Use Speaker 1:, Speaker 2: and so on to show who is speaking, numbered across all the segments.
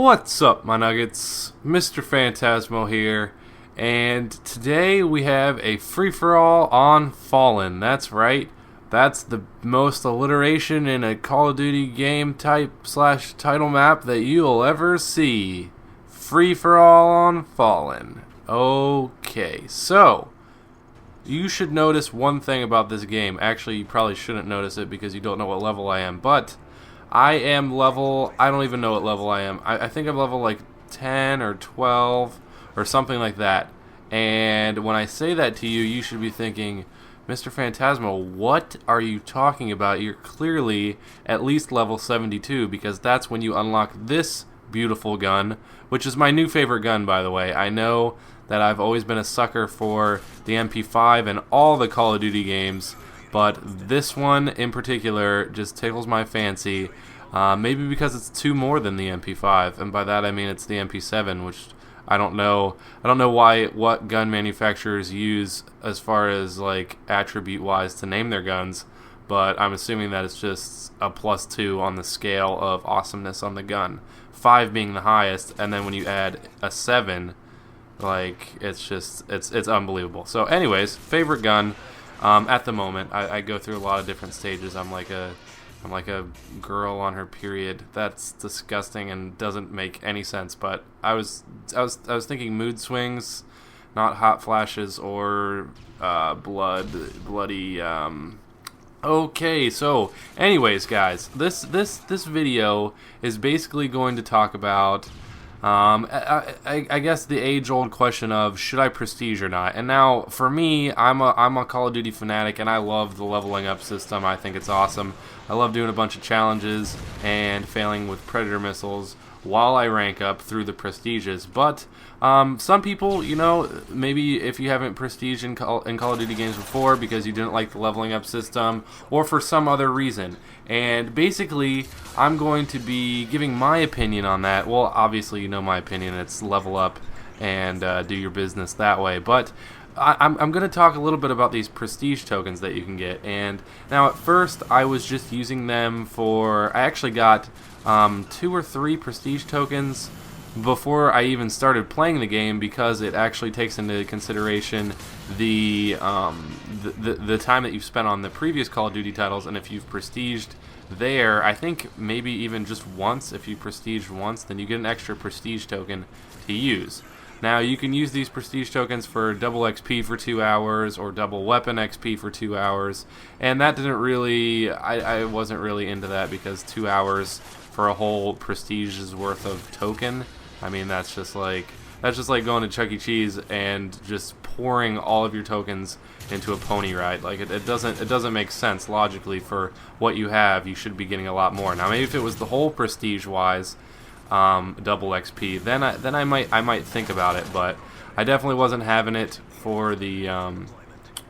Speaker 1: What's up, my nuggets? MisterFantasmo here, and today we have a free-for-all on Fallen. That's right, that's the most alliteration in a Call of Duty game type slash title map that you'll ever see. Free-for-all on Fallen. Okay, so you should notice one thing about this game. Actually, you probably shouldn't notice it because you don't know what level I am, but I am level, I don't even know what level I am. I think I'm level like 10 or 12 or something like that. And when I say that to you, you should be thinking, MisterFantasmo, what are you talking about? You're clearly at least level 72 because that's when you unlock this beautiful gun, which is my new favorite gun, by the way. I know that I've always been a sucker for the MP5 and all the Call of Duty games, but this one in particular just tickles my fancy. Maybe because it's two more than the MP5, and by that I mean it's the MP7, which I don't know what gun manufacturers use as far as like attribute wise to name their guns, but I'm assuming that it's just a +2 on the scale of awesomeness on the gun. 5 being the highest, and then when you add a 7, like it's unbelievable. So anyways, favorite gun. At the moment, I go through a lot of different stages. I'm like a girl on her period. That's disgusting and doesn't make any sense. But I was thinking mood swings, not hot flashes or bloody. Okay, so anyways, guys, this video is basically going to talk about I guess the age-old question of should I prestige or not. And now for me, I'm a Call of Duty fanatic, and I love the leveling up system. I think it's awesome. I love doing a bunch of challenges and failing with Predator missiles while I rank up through the prestiges. But some people, you know, maybe if you haven't prestiged in Call of Duty games before because you didn't like the leveling up system or for some other reason. And basically, I'm going to be giving my opinion on that. Well, obviously, you know my opinion. It's level up and do your business that way. But I'm going to talk a little bit about these prestige tokens that you can get. And now at first, I was just using them for... I actually got 2 or 3 prestige tokens before I even started playing the game because it actually takes into consideration the time that you've spent on the previous Call of Duty titles, and if you've prestiged there, I think maybe even just once, if you prestiged once, then you get an extra prestige token to use. Now you can use these prestige tokens for double XP for 2 hours or double weapon XP for 2 hours, and that didn't really, I wasn't really into that because 2 hours for a whole prestige's worth of token, I mean that's just like going to Chuck E. Cheese and just pouring all of your tokens into a pony ride. Like it doesn't make sense logically for what you have. You should be getting a lot more. Now maybe if it was the whole prestige wise double XP, then I might think about it, but I definitely wasn't having it for the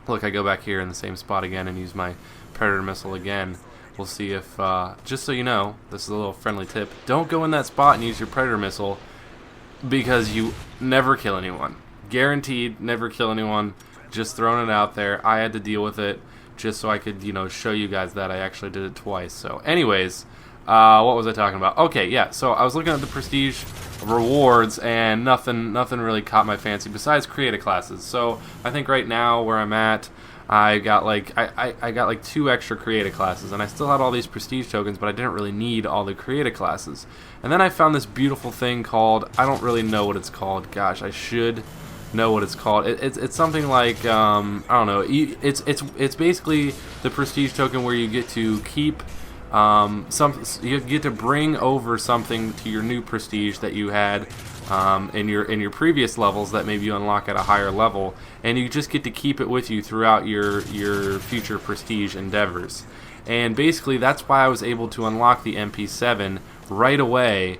Speaker 1: look, I go back here in the same spot again and use my Predator missile again. We'll see if just so you know, this is a little friendly tip, don't go in that spot and use your Predator missile because you never kill anyone. Guaranteed never kill anyone. Just throwing it out there. I had to deal with it just so I could, you know, show you guys that I actually did it twice. So anyways, what was I talking about? Okay, yeah, so I was looking at the prestige rewards and nothing really caught my fancy besides creative classes. So I think right now where I'm at, I got like 2 extra creative classes, and I still had all these prestige tokens, but I didn't really need all the creative classes. And then I found this beautiful thing called, I don't really know what it's called. Gosh, I should know what it's called. It's something like I don't know. It's basically the prestige token where you get to keep you get to bring over something to your new prestige that you had in your previous levels that maybe you unlock at a higher level, and you just get to keep it with you throughout your future prestige endeavors. And basically that's why I was able to unlock the MP7 right away.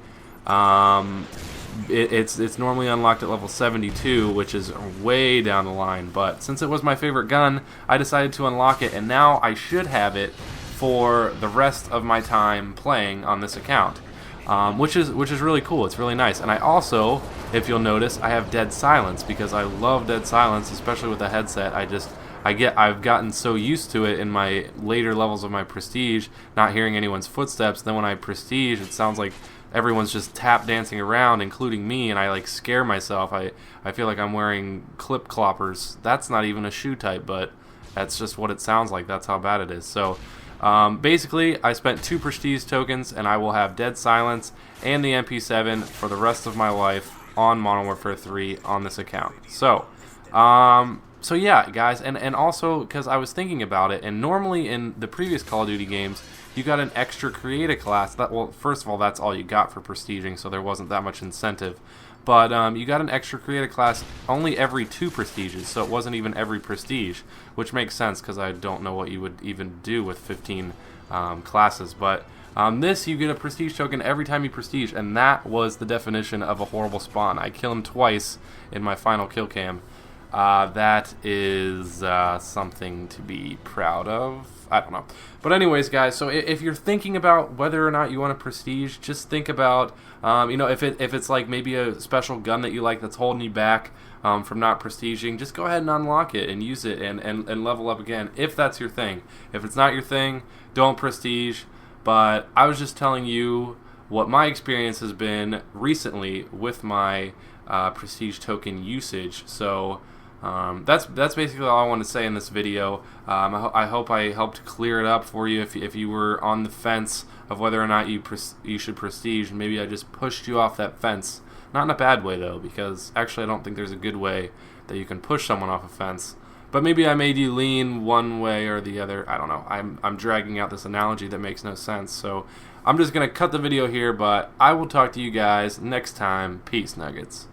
Speaker 1: It's normally unlocked at level 72, which is way down the line, but since it was my favorite gun, I decided to unlock it, and now I should have it for the rest of my time playing on this account, which is really cool. It's really nice. And I also, if you'll notice, I have dead silence because I love dead silence, especially with the headset. I've gotten so used to it in my later levels of my prestige, not hearing anyone's footsteps. Then when I prestige, it sounds like everyone's just tap dancing around, including me, and I like scare myself. I feel like I'm wearing clip cloppers. That's not even a shoe type, but that's just what it sounds like. That's how bad it is. So basically, I spent 2 prestige tokens, and I will have Dead Silence and the MP7 for the rest of my life on Modern Warfare 3 on this account. So yeah, guys, and also because I was thinking about it, and normally in the previous Call of Duty games, you got an extra create a class. Well, first of all, that's all you got for prestiging, so there wasn't that much incentive. But you got an extra create a class only every 2 prestiges, so it wasn't even every prestige, which makes sense because I don't know what you would even do with 15 classes. But this, you get a prestige token every time you prestige, and that was the definition of a horrible spawn. I kill him twice in my final kill cam. That is something to be proud of. I don't know. But anyways, guys, so if you're thinking about whether or not you want to prestige, just think about, if it's like maybe a special gun that you like that's holding you back from not prestiging, just go ahead and unlock it and use it and level up again if that's your thing. If it's not your thing, don't prestige. But I was just telling you what my experience has been recently with my prestige token usage. So that's basically all I want to say in this video. I hope I helped clear it up for you if you were on the fence of whether or not you should prestige. Maybe I just pushed you off that fence. Not in a bad way, though, because actually I don't think there's a good way that you can push someone off a fence. But maybe I made you lean one way or the other. I don't know. I'm dragging out this analogy that makes no sense. So I'm just going to cut the video here, but I will talk to you guys next time. Peace, Nuggets.